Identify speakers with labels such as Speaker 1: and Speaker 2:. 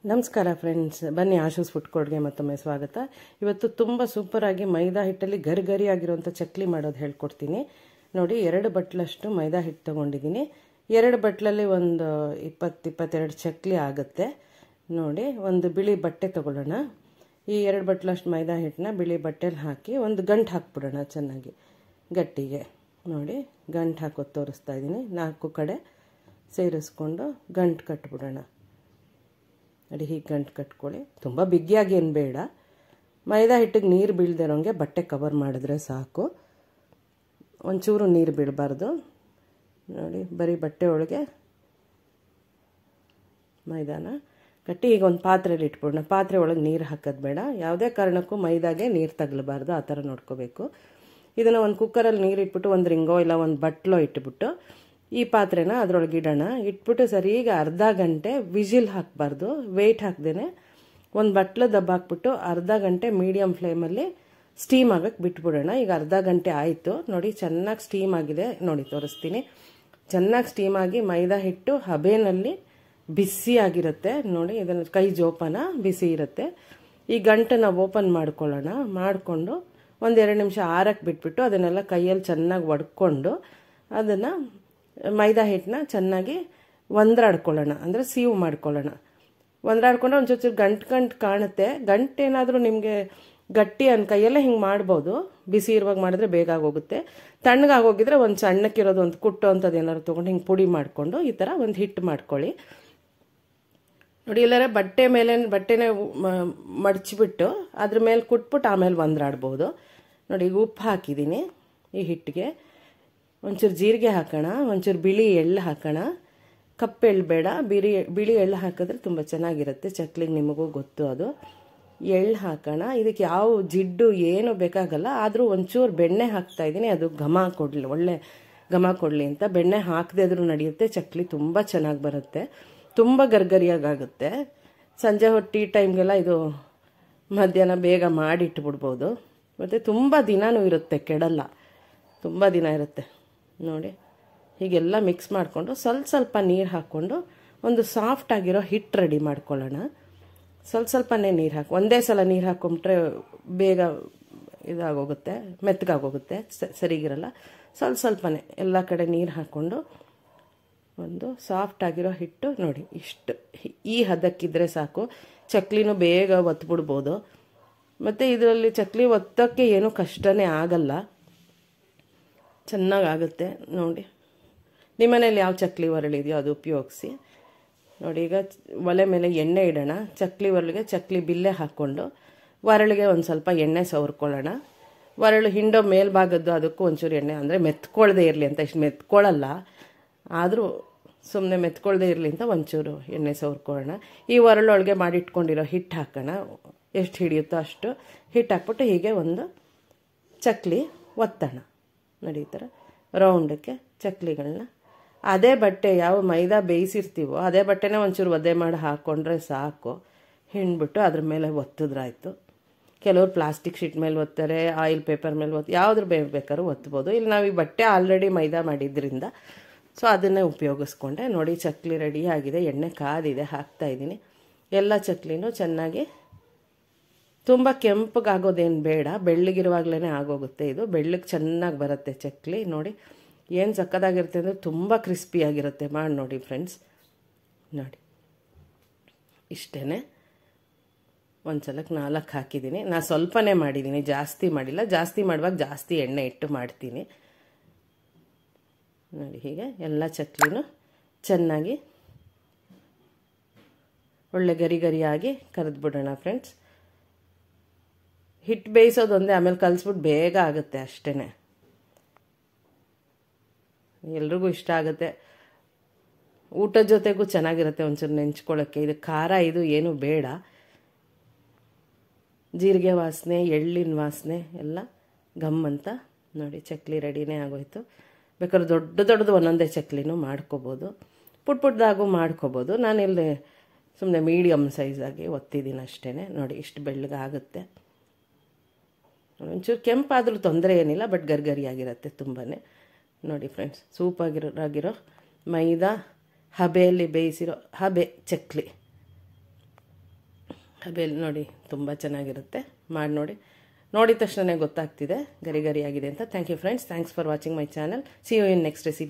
Speaker 1: ನಮಸ್ಕಾರ ಫ್ರೆಂಡ್ಸ್, ಬನ್ನಿ ಆಶೂಸ್ ಫುಡ್ ಕೋರ್ಟ್ಗೆ ಮತ್ತೊಮ್ಮೆ ಸ್ವಾಗತ. ಇವತ್ತು ತುಂಬ ಸೂಪರಾಗಿ ಮೈದಾ ಹಿಟ್ಟಲ್ಲಿ ಗರಿ ಆಗಿರುವಂಥ ಚಕ್ಲಿ ಮಾಡೋದು ಹೇಳ್ಕೊಡ್ತೀನಿ. ನೋಡಿ, 2 ಬಟ್ಲಷ್ಟು ಮೈದಾ ಹಿಟ್ಟು ತೊಗೊಂಡಿದ್ದೀನಿ. 2 ಬಟ್ಲಲ್ಲಿ ಒಂದು 20-22 ಚಕ್ಲಿ ಆಗುತ್ತೆ. ನೋಡಿ, ಒಂದು ಬಿಳಿ ಬಟ್ಟೆ ತೊಗೊಳ್ಳೋಣ. ಈ 2 ಬಟ್ಲಷ್ಟು ಮೈದಾ ಹಿಟ್ಟನ್ನ ಬಿಳಿ ಬಟ್ಟೆಲಿ ಹಾಕಿ ಒಂದು ಗಂಟು ಹಾಕ್ಬಿಡೋಣ ಚೆನ್ನಾಗಿ ಗಟ್ಟಿಗೆ. ನೋಡಿ, ಗಂಟು ಹಾಕೋದು ತೋರಿಸ್ತಾ ಇದ್ದೀನಿ. 4 ಕಡೆ ಸೇರಿಸ್ಕೊಂಡು ಗಂಟು ಕಟ್ಬಿಡೋಣ. ನೋಡಿ, ಹೀಗೆ ಗಂಟು ಕಟ್ಕೊಳ್ಳಿ. ತುಂಬ ಬಿಗಿಯಾಗಿ ಏನು ಬೇಡ. ಮೈದಾ ಹಿಟ್ಟಿಗೆ ನೀರು ಬೀಳದೆ ಇರೋಂಗೆ ಬಟ್ಟೆ ಕವರ್ ಮಾಡಿದ್ರೆ ಸಾಕು. ಒಂಚೂರು ನೀರು ಬೀಳಬಾರ್ದು. ನೋಡಿ, ಬರೀ ಬಟ್ಟೆ ಒಳಗೆ ಮೈದಾನ ಕಟ್ಟಿ ಈಗ ಒಂದು ಪಾತ್ರೆಯಲ್ಲಿ ಇಟ್ಬಿಡೋಣ. ಪಾತ್ರೆ ಒಳಗೆ ನೀರು ಹಾಕೋದು ಬೇಡ. ಯಾವುದೇ ಕಾರಣಕ್ಕೂ ಮೈದಾಗೆ ನೀರು ತಗಲಬಾರ್ದು, ಆ ಥರ ನೋಡ್ಕೋಬೇಕು. ಇದನ್ನು ಒಂದು ಕುಕ್ಕರಲ್ಲಿ ನೀರು ಇಟ್ಬಿಟ್ಟು ಒಂದು ರಿಂಗೋ ಇಲ್ಲ ಒಂದು ಬಟ್ಲೋ ಇಟ್ಬಿಟ್ಟು ಈ ಪಾತ್ರೆನ ಅದರೊಳಗೆ ಇಡೋಣ. ಇಟ್ಬಿಟ್ಟು ಸರಿ ಈಗ ಅರ್ಧ ಗಂಟೆ ವಿಜಿಲ್ ಹಾಕಬಾರ್ದು, ವೆಯ್ಟ್ ಹಾಕ್ದೇನೆ ಒಂದು ಬಟ್ಲು ದಬ್ಬ ಹಾಕ್ಬಿಟ್ಟು ಅರ್ಧ ಗಂಟೆ ಮೀಡಿಯಮ್ ಫ್ಲೇಮಲ್ಲಿ ಸ್ಟೀಮ್ ಆಗಕ್ಕೆ ಬಿಟ್ಬಿಡೋಣ. ಈಗ ಅರ್ಧ ಗಂಟೆ ಆಯಿತು. ನೋಡಿ, ಚೆನ್ನಾಗಿ ಸ್ಟೀಮ್ ಆಗಿದೆ. ನೋಡಿ, ತೋರಿಸ್ತೀನಿ. ಚೆನ್ನಾಗಿ ಸ್ಟೀಮ್ ಆಗಿ ಮೈದಾ ಹಿಟ್ಟು ಹಬೆನಲ್ಲಿ ಬಿಸಿ ಆಗಿರುತ್ತೆ. ನೋಡಿ, ಇದನ್ನು ಕೈ ಜೋಪಾನ ಬಿಸಿ ಇರುತ್ತೆ. ಈ ಗಂಟನ್ನು ಓಪನ್ ಮಾಡ್ಕೊಳ್ಳೋಣ. ಮಾಡಿಕೊಂಡು ಒಂದು 2 ನಿಮಿಷ ಆರಕ್ಕೆ ಬಿಟ್ಬಿಟ್ಟು ಅದನ್ನೆಲ್ಲ ಕೈಯಲ್ಲಿ ಚೆನ್ನಾಗಿ ಒಡ್ಕೊಂಡು ಅದನ್ನು ಮೈದಾ ಹಿಟ್ಟನ್ನ ಚೆನ್ನಾಗಿ ಒಂದ್ರಾಡ್ಕೊಳ್ಳೋಣ, ಅಂದರೆ ಸೀವ್ ಮಾಡ್ಕೊಳ್ಳೋಣ. ಒಂದ್ರಾಡ್ಕೊಂಡ್ರೆ ಒಂದು ಚೂರು ಗಂಟು ಕಾಣುತ್ತೆ. ಗಂಟೇನಾದರೂ ನಿಮಗೆ ಗಟ್ಟಿ ಕೈಯಲ್ಲೇ ಹಿಂಗೆ ಮಾಡ್ಬೋದು. ಬಿಸಿ ಇರುವಾಗ ಮಾಡಿದ್ರೆ ಬೇಗ ಆಗೋಗುತ್ತೆ. ತಣ್ಣಗಾಗೋಗಿದ್ರೆ ಒಂದು ಸಣ್ಣಕ್ಕಿರೋದು ಒಂದು ಕುಟ್ಟು ಅಂಥದ್ದು ಏನಾದ್ರು ತೊಗೊಂಡು ಹಿಂಗೆ ಪುಡಿ ಮಾಡಿಕೊಂಡು ಈ ಥರ ಒಂದು ಹಿಟ್ಟು ಮಾಡ್ಕೊಳ್ಳಿ. ನೋಡಿ, ಎಲ್ಲರ ಬಟ್ಟೆನೇ ಮಡಚಿಬಿಟ್ಟು ಅದ್ರ ಮೇಲೆ ಕುಟ್ಬಿಟ್ಟು ಆಮೇಲೆ ಒಂದ್ರಾಡ್ಬೋದು. ನೋಡಿ, ಈಗ ಉಪ್ಪು ಹಾಕಿದ್ದೀನಿ ಈ ಹಿಟ್ಟಿಗೆ. ಒಂಚೂರು ಜೀರಿಗೆ ಹಾಕೋಣ, ಒಂಚೂರು ಬಿಳಿ ಎಳ್ಳು ಹಾಕೋಣ. ಕಪ್ಪು ಎಳ್ಳು ಬೇಡ, ಬಿಳಿ ಎಳ್ಳು ಹಾಕಿದ್ರೆ ತುಂಬ ಚೆನ್ನಾಗಿರುತ್ತೆ ಚಕ್ಲಿಗೆ, ನಿಮಗೂ ಗೊತ್ತು ಅದು. ಎಳ್ಳು ಹಾಕೋಣ. ಇದಕ್ಕೆ ಯಾವ ಜಿಡ್ಡು ಏನೂ ಬೇಕಾಗಲ್ಲ. ಆದರೂ ಒಂಚೂರು ಬೆಣ್ಣೆ ಹಾಕ್ತಾಯಿದ್ದೀನಿ, ಅದು ಒಳ್ಳೆ ಘಮ ಕೊಡಲಿ ಅಂತ. ಬೆಣ್ಣೆ ಹಾಕದೇ ಆದರೂ ನಡೆಯುತ್ತೆ. ಚಕ್ಲಿ ತುಂಬ ಚೆನ್ನಾಗಿ ಬರುತ್ತೆ, ತುಂಬ ಗರಿಯಾಗುತ್ತೆ. ಸಂಜೆ ಟೀ ಟೈಮ್ಗೆಲ್ಲ ಇದು ಮಧ್ಯಾಹ್ನ ಬೇಗ ಮಾಡಿಟ್ಬಿಡ್ಬೋದು. ಮತ್ತು ತುಂಬ ದಿನವೂ ಇರುತ್ತೆ, ಕೆಡಲ್ಲ, ತುಂಬ ದಿನ ಇರುತ್ತೆ. ನೋಡಿ, ಹೀಗೆಲ್ಲ ಮಿಕ್ಸ್ ಮಾಡಿಕೊಂಡು ಸ್ವಲ್ಪ ನೀರು ಹಾಕ್ಕೊಂಡು ಒಂದು ಸಾಫ್ಟ್ ಆಗಿರೋ ಹಿಟ್ಟು ರೆಡಿ ಮಾಡ್ಕೊಳ್ಳೋಣ. ಸ್ವಲ್ಪನೇ ನೀರು ಹಾಕಿ, ಒಂದೇ ಸಲ ನೀರು ಹಾಕ್ಕೊಂಬಿಟ್ರೆ ಬೇಗ ಇದಾಗೋಗುತ್ತೆ, ಮೆತ್ತಗಾಗೋಗುತ್ತೆ, ಸರಿಗಿರಲ್ಲ. ಸ್ವಲ್ಪನೇ ಎಲ್ಲ ಕಡೆ ನೀರು ಹಾಕ್ಕೊಂಡು ಒಂದು ಸಾಫ್ಟ್ ಆಗಿರೋ ಹಿಟ್ಟು. ನೋಡಿ, ಇಷ್ಟು ಈ ಹದಕ್ಕಿದ್ರೆ ಸಾಕು. ಚಕ್ಲಿನೂ ಬೇಗ ಒತ್ಬಿಡ್ಬೋದು. ಮತ್ತು ಇದರಲ್ಲಿ ಚಕ್ಲಿ ಒತ್ತೋಕ್ಕೆ ಏನೂ ಕಷ್ಟನೇ ಆಗಲ್ಲ, ಚೆನ್ನಾಗಾಗುತ್ತೆ. ನೋಡಿ, ನಿಮ್ಮನೇಲಿ ಯಾವ ಚಕ್ಲಿ ಒರಳಿದೆಯೋ ಅದು ಉಪಯೋಗಿಸಿ. ನೋಡಿ, ಈಗ ಒಲೆ ಮೇಲೆ ಎಣ್ಣೆ ಇಡೋಣ. ಚಕ್ಲಿ ಒರಳಿಗೆ ಚಕ್ಲಿ ಬಿಲ್ಲೆ ಹಾಕ್ಕೊಂಡು ಒರಳಿಗೆ ಒಂದು ಸ್ವಲ್ಪ ಎಣ್ಣೆ ಸವರ್ಕೊಳ್ಳೋಣ. ಒರಳು ಹಿಂಡೋ ಮೇಲ್ಭಾಗದ್ದು ಅದಕ್ಕೂ ಒಂಚೂರು ಎಣ್ಣೆ, ಅಂದರೆ ಮೆತ್ಕೊಳ್ದೇ ಇರಲಿ ಅಂತ. ಇಷ್ಟು ಮೆತ್ಕೊಳ್ಳಲ್ಲ, ಆದರೂ ಸುಮ್ಮನೆ ಮೆತ್ಕೊಳ್ದೇ ಇರಲಿ ಅಂತ ಒಂಚೂರು ಎಣ್ಣೆ ಸವರ್ಕೊಳ್ಳೋಣ. ಈ ಒರಳೊಳಗೆ ಮಾಡಿಟ್ಕೊಂಡಿರೋ ಹಿಟ್ಟು ಹಾಕೋಣ. ಎಷ್ಟು ಹಿಡಿಯುತ್ತೋ ಅಷ್ಟು ಹಿಟ್ಟು ಹಾಕ್ಬಿಟ್ಟು ಹೀಗೆ ಒಂದು ಚಕ್ಲಿ ಒತ್ತೋಣ. ನೋಡಿ, ಈ ಥರ ರೌಂಡಕ್ಕೆ ಚಕ್ಲಿಗಳನ್ನ ಅದೇ ಬಟ್ಟೆ ಯಾವ ಮೈದಾ ಬೇಯಿಸಿರ್ತೀವೋ ಅದೇ ಬಟ್ಟೆನೇ ಒಂಚೂರು ಒದ್ದೆ ಮಾಡಿ ಹಾಕ್ಕೊಂಡ್ರೆ ಸಾಕು. ಹಿಂಡ್ಬಿಟ್ಟು ಅದ್ರ ಮೇಲೆ ಒತ್ತಿದ್ರಾಯ್ತು. ಕೆಲವರು ಪ್ಲಾಸ್ಟಿಕ್ ಶೀಟ್ ಮೇಲೆ ಒತ್ತಾರೆ, ಆಯಿಲ್ ಪೇಪರ್ ಮೇಲೆ ಯಾವುದ್ರ ಬೇಕಾದ್ರೂ ಒತ್ಬೋದು. ಇಲ್ಲಿ ನಾವು ಈ ಬಟ್ಟೆ ಆಲ್ರೆಡಿ ಮೈದಾ ಮಾಡಿದ್ರಿಂದ ಸೊ ಅದನ್ನೇ ಉಪಯೋಗಿಸ್ಕೊಂಡೆ. ನೋಡಿ, ಚಕ್ಲಿ ರೆಡಿ ಆಗಿದೆ. ಎಣ್ಣೆ ಕಾದಿದೆ, ಹಾಕ್ತಾಯಿದ್ದೀನಿ. ಎಲ್ಲ ಚಕ್ಲಿನೂ ಚೆನ್ನಾಗಿ ತುಂಬ ಕೆಂಪಗಾಗೋದೇನು ಬೇಡ, ಬೆಳ್ಳಗಿರುವಾಗಲೇ ಆಗೋಗುತ್ತೆ. ಇದು ಬೆಳ್ಳಗೆ ಚೆನ್ನಾಗಿ ಬರುತ್ತೆ ಚಕ್ಲಿ. ನೋಡಿ, ಏನು ಸಕ್ಕದಾಗಿರುತ್ತೆ ಅಂದರೆ ತುಂಬ ಕ್ರಿಸ್ಪಿಯಾಗಿರುತ್ತೆ. ಮಾಡಿ ನೋಡಿ ಫ್ರೆಂಡ್ಸ್. ನೋಡಿ, ಇಷ್ಟೇ. ಒಂದು ಸಲಕ್ಕೆ 4 ಹಾಕಿದ್ದೀನಿ. ನಾನು ಸ್ವಲ್ಪನೇ ಮಾಡಿದ್ದೀನಿ, ಜಾಸ್ತಿ ಮಾಡಿಲ್ಲ. ಜಾಸ್ತಿ ಮಾಡುವಾಗ ಜಾಸ್ತಿ ಎಣ್ಣೆ ಇಟ್ಟು ಮಾಡ್ತೀನಿ. ನೋಡಿ, ಹೀಗೆ ಎಲ್ಲ ಚಕ್ಲಿನೂ ಚೆನ್ನಾಗಿ ಒಳ್ಳೆ ಗರಿಯಾಗಿ ಕರೆದ್ಬಿಡೋಣ ಫ್ರೆಂಡ್ಸ್. ಹಿಟ್ಟು ಬೇಯಿಸೋದೊಂದೇ, ಆಮೇಲೆ ಕಲಿಸ್ಬಿಟ್ಟು ಬೇಗ ಆಗುತ್ತೆ ಅಷ್ಟೇ. ಎಲ್ರಿಗೂ ಇಷ್ಟ ಆಗುತ್ತೆ. ಊಟದ ಜೊತೆಗೂ ಚೆನ್ನಾಗಿರುತ್ತೆ ಒಂಚೂರು ನೆಂಚ್ಕೊಳ್ಳೋಕ್ಕೆ. ಇದು ಖಾರ ಇದು ಏನೂ ಬೇಡ. ಜೀರಿಗೆ ವಾಸನೆ, ಎಳ್ಳಿನ ವಾಸನೆ ಎಲ್ಲ ಗಮ್ ಅಂತ. ನೋಡಿ, ಚಕ್ಲಿ ರೆಡಿನೇ ಆಗೋಯ್ತು. ಬೇಕಾದ್ರೆ ದೊಡ್ಡದು ಒಂದೊಂದೇ ಚಕ್ಲಿನೂ ಮಾಡ್ಕೋಬೋದು, ಪುಟ್ಟದಾಗೂ ಮಾಡ್ಕೋಬೋದು. ನಾನಿಲ್ಲಿ ಸುಮ್ಮನೆ ಮೀಡಿಯಮ್ ಸೈಜಾಗಿ ಒತ್ತಿದ್ದೀನಿ ಅಷ್ಟೇ. ನೋಡಿ, ಇಷ್ಟು ಬೆಳ್ಳಗಾಗುತ್ತೆ. ಒಂಚೂರು ಕೆಂಪಾದರೂ ತೊಂದರೆ ಏನಿಲ್ಲ, ಬಟ್ ಗರಿಯಾಗಿರುತ್ತೆ ತುಂಬಾ. ನೋಡಿ ಫ್ರೆಂಡ್ಸ್, ಸೂಪಾಗಿರೋ ಮೈದಾ ಹಬೆಯಲ್ಲಿ ಬೇಯಿಸಿರೋ ಹಬೆ ಚಕ್ಲಿ ಅವೆಲ್ಲ ನೋಡಿ ತುಂಬ ಚೆನ್ನಾಗಿರುತ್ತೆ, ಮಾಡಿ ನೋಡಿ. ನೋಡಿದ ತಕ್ಷಣ ಗೊತ್ತಾಗ್ತಿದೆ ಗರಿ ಗರಿ ಆಗಿದೆ ಅಂತ. Thank you friends, thanks for watching my channel. See you in next recipe.